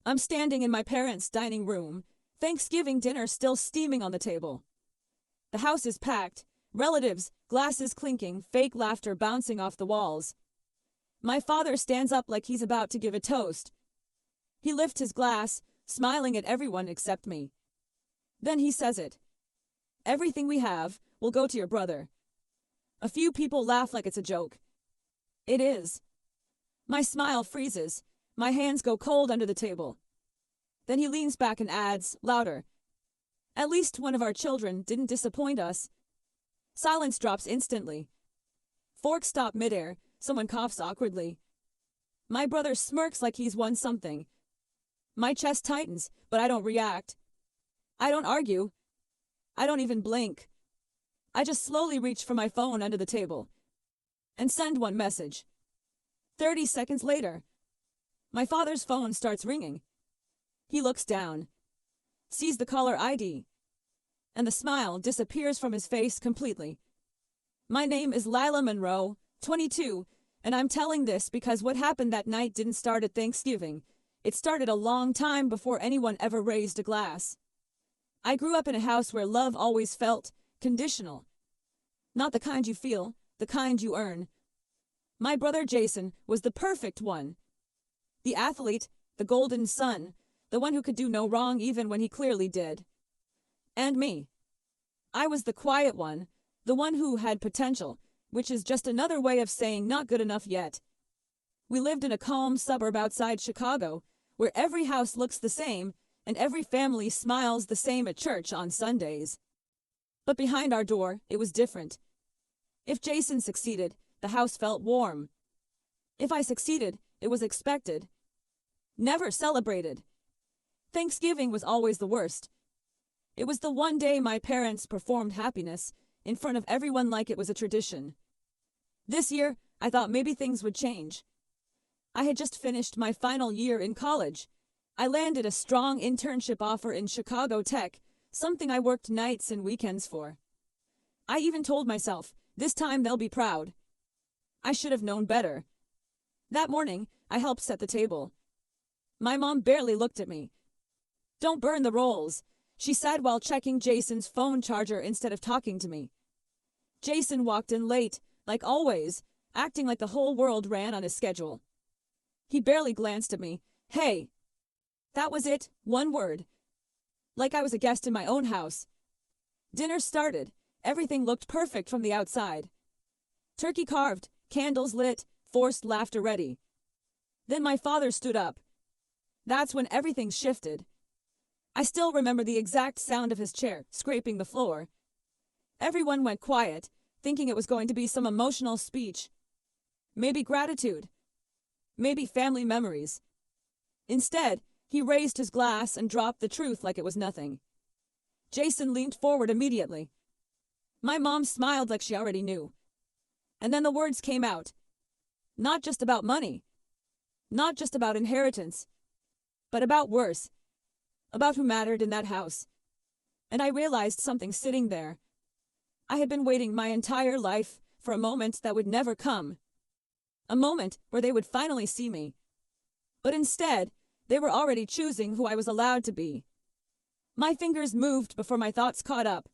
I'm standing in my parents' dining room, Thanksgiving dinner still steaming on the table. The house is packed, relatives, glasses clinking, fake laughter bouncing off the walls. My father stands up like he's about to give a toast. He lifts his glass, smiling at everyone except me. Then he says it. Everything we have will go to your brother. A few people laugh like it's a joke. It is. My smile freezes. My hands go cold under the table. Then he leans back and adds, louder, "At least one of our children didn't disappoint us." Silence drops instantly. Forks stop midair. Someone coughs awkwardly. My brother smirks like he's won something. My chest tightens, but I don't react. I don't argue. I don't even blink. I just slowly reach for my phone under the table and send one message. 30 seconds later, my father's phone starts ringing. He looks down, sees the caller ID, and the smile disappears from his face completely. My name is Lila Monroe, 22, and I'm telling this because what happened that night didn't start at Thanksgiving. It started a long time before anyone ever raised a glass. I grew up in a house where love always felt conditional. Not the kind you feel, the kind you earn. My brother Jason was the perfect one. The athlete, the golden son, the one who could do no wrong even when he clearly did. And me. I was the quiet one, the one who had potential, which is just another way of saying not good enough yet. We lived in a calm suburb outside Chicago, where every house looks the same and every family smiles the same at church on Sundays. But behind our door, it was different. If Jason succeeded, the house felt warm. If I succeeded, it was expected. Never celebrated. Thanksgiving was always the worst. It was the one day my parents performed happiness in front of everyone like it was a tradition. This year, I thought maybe things would change. I had just finished my final year in college. I landed a strong internship offer in Chicago Tech, something I worked nights and weekends for. I even told myself, this time they'll be proud. I should have known better. That morning, I helped set the table. My mom barely looked at me. "Don't burn the rolls," she said while checking Jason's phone charger instead of talking to me. Jason walked in late, like always, acting like the whole world ran on his schedule. He barely glanced at me. "Hey." That was it, one word. Like I was a guest in my own house. Dinner started. Everything looked perfect from the outside. Turkey carved, candles lit, forced laughter ready. Then my father stood up. That's when everything shifted. I still remember the exact sound of his chair scraping the floor. Everyone went quiet, thinking it was going to be some emotional speech. Maybe gratitude. Maybe family memories. Instead, he raised his glass and dropped the truth like it was nothing. Jason leaned forward immediately. My mom smiled like she already knew. And then the words came out. Not just about money. Not just about inheritance. But about worse. About who mattered in that house. And I realized something sitting there. I had been waiting my entire life for a moment that would never come. A moment where they would finally see me. But instead, they were already choosing who I was allowed to be. My fingers moved before my thoughts caught up.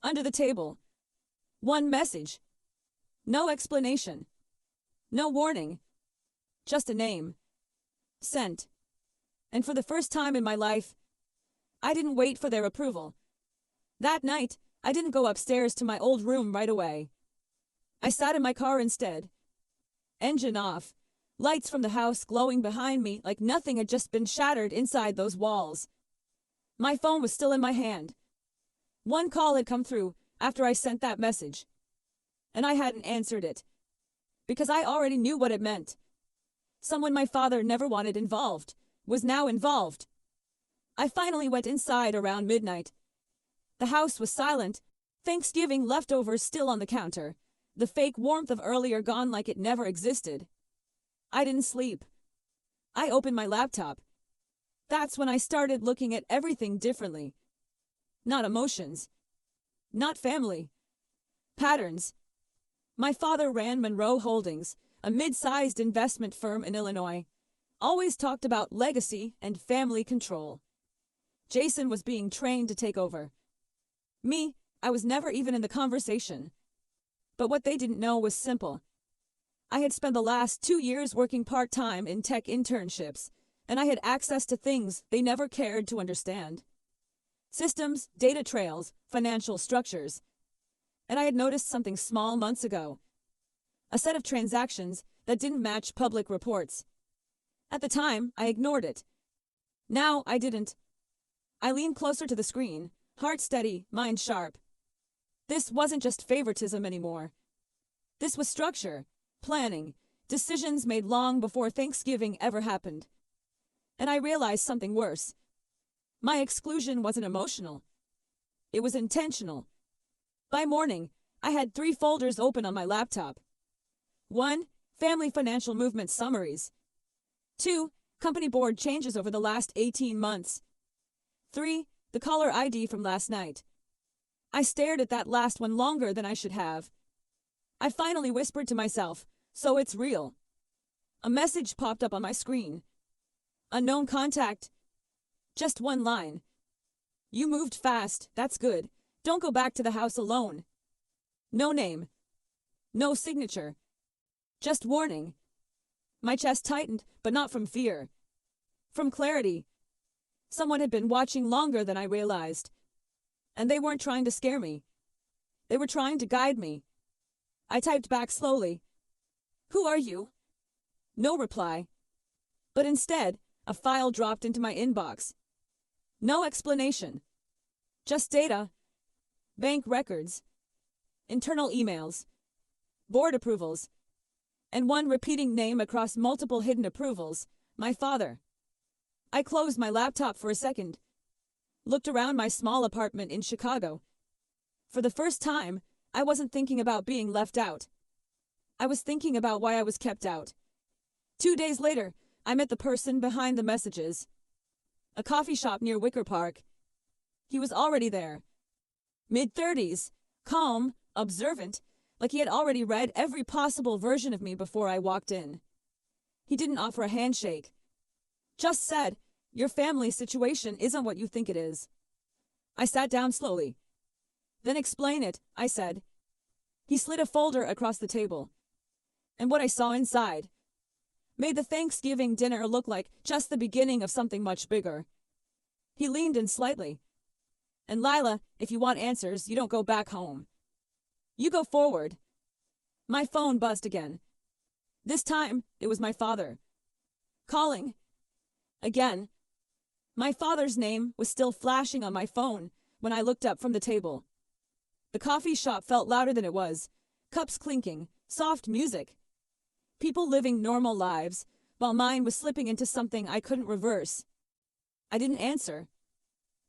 Under the table. One message. No explanation. No warning. Just a name. Sent. And for the first time in my life, I didn't wait for their approval. That night, I didn't go upstairs to my old room right away. I sat in my car instead. Engine off. Lights from the house glowing behind me like nothing had just been shattered inside those walls. My phone was still in my hand. One call had come through after I sent that message. And I hadn't answered it. Because I already knew what it meant. Someone my father never wanted involved was now involved. I finally went inside around midnight. The house was silent, Thanksgiving leftovers still on the counter, the fake warmth of earlier gone like it never existed. I didn't sleep. I opened my laptop. That's when I started looking at everything differently. Not emotions. Not family. Patterns. My father ran Monroe Holdings, a mid-sized investment firm in Illinois. always talked about legacy and family control. Jason was being trained to take over. Me, I was never even in the conversation. But what they didn't know was simple. I had spent the last 2 years working part-time in tech internships, and I had access to things they never cared to understand. Systems, data trails, financial structures. And I had noticed something small months ago. A set of transactions that didn't match public reports. At the time, I ignored it. Now, I didn't. I leaned closer to the screen, heart steady, mind sharp. This wasn't just favoritism anymore. This was structure, planning, decisions made long before Thanksgiving ever happened. And I realized something worse. My exclusion wasn't emotional. It was intentional. By morning, I had 3 folders open on my laptop. 1. Family financial movement summaries. 2. Company board changes over the last 18 months. 3. The caller ID from last night. I stared at that last one longer than I should have. I finally whispered to myself, "So it's real." A message popped up on my screen. Unknown contact. Just one line. "You moved fast, that's good. Don't go back to the house alone." No name. No signature. Just warning. My chest tightened, but not from fear. From clarity. Someone had been watching longer than I realized. And they weren't trying to scare me. They were trying to guide me. I typed back slowly. "Who are you?" No reply. But instead, a file dropped into my inbox. No explanation. Just data. Bank records. Internal emails. Board approvals. And one repeating name across multiple hidden approvals, my father. I closed my laptop for a second. Looked around my small apartment in Chicago. For the first time, I wasn't thinking about being left out. I was thinking about why I was kept out. 2 days later, I met the person behind the messages. A coffee shop near Wicker Park. He was already there. Mid-30s, calm, observant, like he had already read every possible version of me before I walked in. He didn't offer a handshake. Just said, "Your family situation isn't what you think it is." I sat down slowly. "Then explain it," I said. He slid a folder across the table. And what I saw inside made the Thanksgiving dinner look like just the beginning of something much bigger. He leaned in slightly. "And Lila, if you want answers, you don't go back home. You go forward." My phone buzzed again. This time, it was my father. Calling. Again. My father's name was still flashing on my phone when I looked up from the table. The coffee shop felt louder than it was. Cups clinking, soft music. People living normal lives, while mine was slipping into something I couldn't reverse. I didn't answer.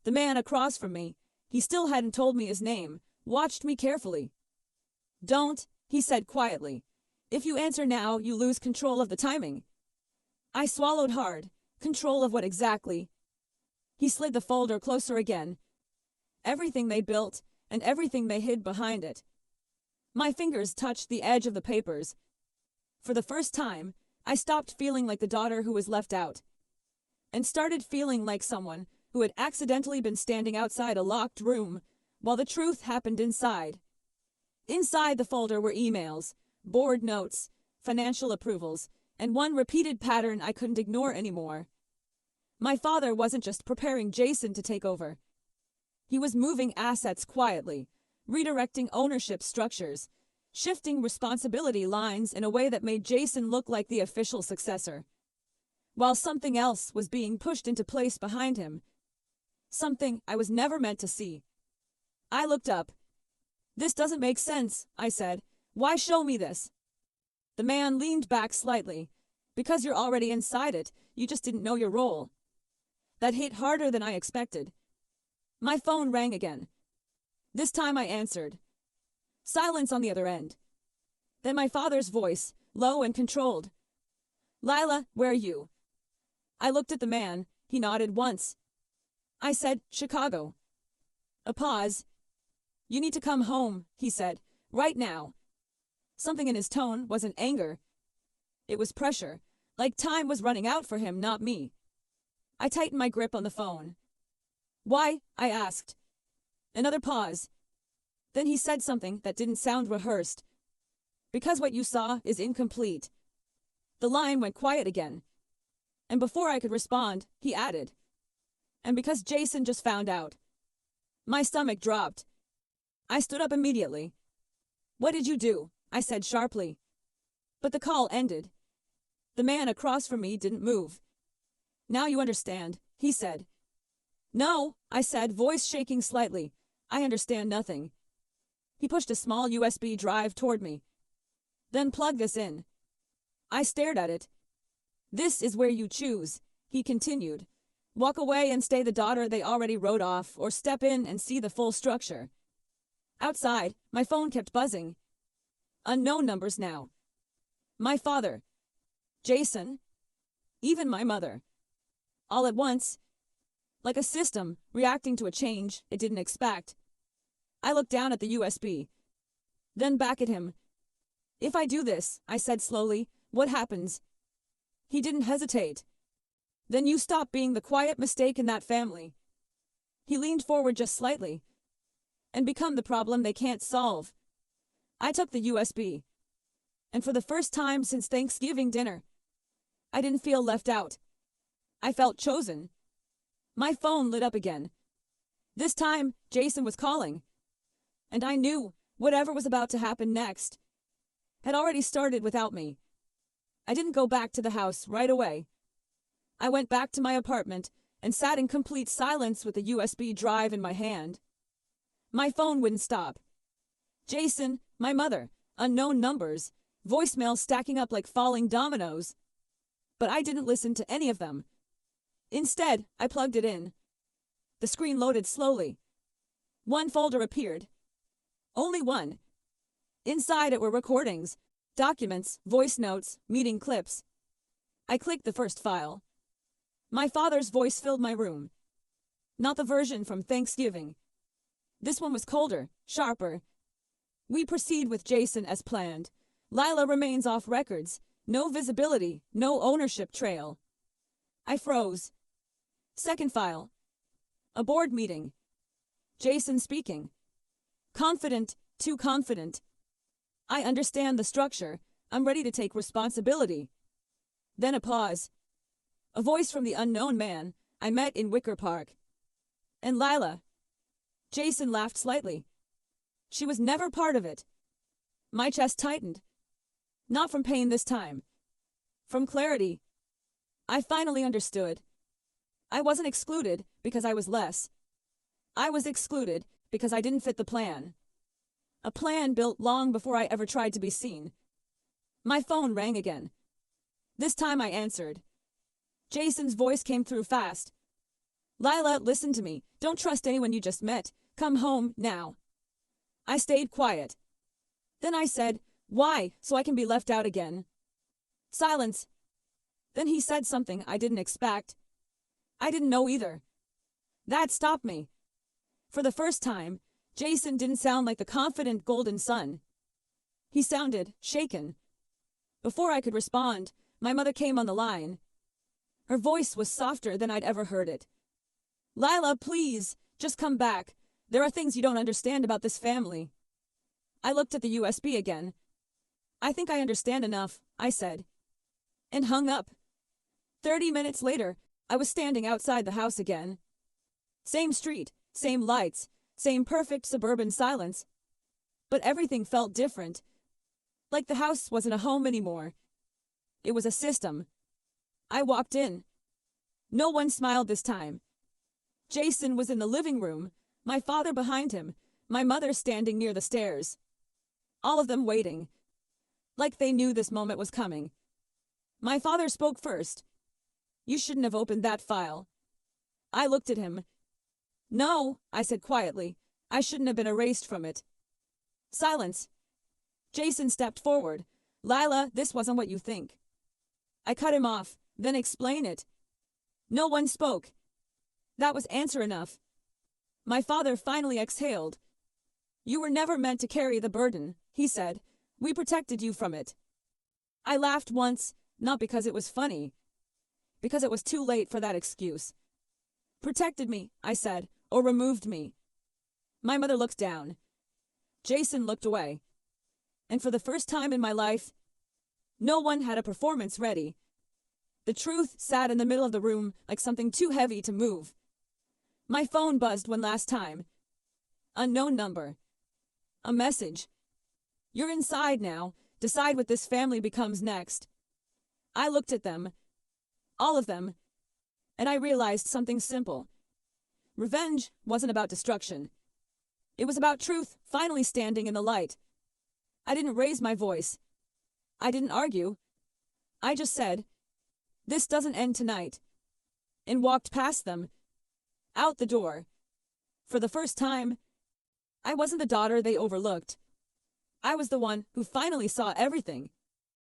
The man across from me, he still hadn't told me his name, watched me carefully. "Don't," he said quietly. "If you answer now, you lose control of the timing." I swallowed hard. Control of what exactly? He slid the folder closer again. Everything they built, and everything they hid behind it. My fingers touched the edge of the papers. For the first time, I stopped feeling like the daughter who was left out. And started feeling like someone who had accidentally been standing outside a locked room, while the truth happened inside. Inside the folder were emails, board notes, financial approvals, and one repeated pattern I couldn't ignore anymore. My father wasn't just preparing Jason to take over. He was moving assets quietly, redirecting ownership structures, shifting responsibility lines in a way that made Jason look like the official successor. While something else was being pushed into place behind him. Something I was never meant to see. I looked up. "This doesn't make sense," I said. "Why show me this?" The man leaned back slightly. "Because you're already inside it, you just didn't know your role." That hit harder than I expected. My phone rang again. This time I answered. Silence on the other end. Then my father's voice, low and controlled. "Lila, where are you?" I looked at the man. He nodded once. I said, "Chicago." A pause. "You need to come home," he said. "Right now." Something in his tone wasn't anger. It was pressure, Like time was running out for him, not me. I tightened my grip on the phone. Why? I asked. Another pause. Then he said something that didn't sound rehearsed. Because what you saw is incomplete. The line went quiet again. And before I could respond, he added. And because Jason just found out. My stomach dropped. I stood up immediately. What did you do? I said sharply. But the call ended. The man across from me didn't move. Now you understand, he said. No, I said, voice shaking slightly. I understand nothing. He pushed a small USB drive toward me. Then plug this in. I stared at it. This is where you choose, he continued. Walk away and stay the daughter they already wrote off, or step in and see the full structure. Outside, my phone kept buzzing. Unknown numbers now. My father. Jason. Even my mother. All at once. Like a system reacting to a change it didn't expect. I looked down at the USB. Then back at him. If I do this, I said slowly, what happens? He didn't hesitate. Then you stop being the quiet mistake in that family. He leaned forward just slightly. And become the problem they can't solve. I took the USB. And for the first time since Thanksgiving dinner, I didn't feel left out. I felt chosen. My phone lit up again. This time, Jason was calling. And I knew whatever was about to happen next had already started without me. I didn't go back to the house right away. I went back to my apartment and sat in complete silence with the USB drive in my hand. My phone wouldn't stop. Jason, my mother, unknown numbers, voicemail stacking up like falling dominoes. But I didn't listen to any of them. Instead, I plugged it in. The screen loaded slowly. One folder appeared. Only one. Inside it were recordings, documents, voice notes, meeting clips. I clicked the first file. My father's voice filled my room. Not the version from Thanksgiving. This one was colder, sharper. We proceed with Jason as planned. Lila remains off records. No visibility, no ownership trail. I froze. Second file. A board meeting. Jason speaking. Confident, too confident. I understand the structure. I'm ready to take responsibility. Then a pause. A voice from the unknown man I met in Wicker Park. And Lila. Jason laughed slightly. She was never part of it. My chest tightened. Not from pain this time. From clarity. I finally understood. I wasn't excluded because I was less. I was excluded because I didn't fit the plan. A plan built long before I ever tried to be seen. My phone rang again. This time I answered. Jason's voice came through fast. Lila, listen to me. Don't trust anyone you just met. Come home, now. I stayed quiet. Then I said, why, so I can be left out again? Silence. Then he said something I didn't expect. I didn't know either. That stopped me. For the first time, Jason didn't sound like the confident golden son. He sounded shaken. Before I could respond, my mother came on the line. Her voice was softer than I'd ever heard it. Lila, please, just come back. There are things you don't understand about this family. I looked at the USB again. I think I understand enough, I said. And hung up. 30 minutes later, I was standing outside the house again. Same street, same lights, same perfect suburban silence. But everything felt different. Like the house wasn't a home anymore. It was a system. I walked in. No one smiled this time. Jason was in the living room, my father behind him, my mother standing near the stairs. All of them waiting. Like they knew this moment was coming. My father spoke first. You shouldn't have opened that file. I looked at him. No, I said quietly. I shouldn't have been erased from it. Silence. Jason stepped forward. Lila, this wasn't what you think. I cut him off, then explain it. No one spoke. That was answer enough. My father finally exhaled. You were never meant to carry the burden, he said. We protected you from it. I laughed once, Not because it was funny, because it was too late for that excuse. Protected me, I said, or removed me. My mother looked down. Jason looked away. And for the first time in my life, no one had a performance ready. The truth sat in the middle of the room like something too heavy to move. My phone buzzed one last time. Unknown number. A message. You're inside now. Decide what this family becomes next. I looked at them. All of them. And I realized something simple. Revenge wasn't about destruction. It was about truth finally standing in the light. I didn't raise my voice. I didn't argue. I just said, "This doesn't end tonight," and walked past them, out the door. For the first time, I wasn't the daughter they overlooked. I was the one who finally saw everything.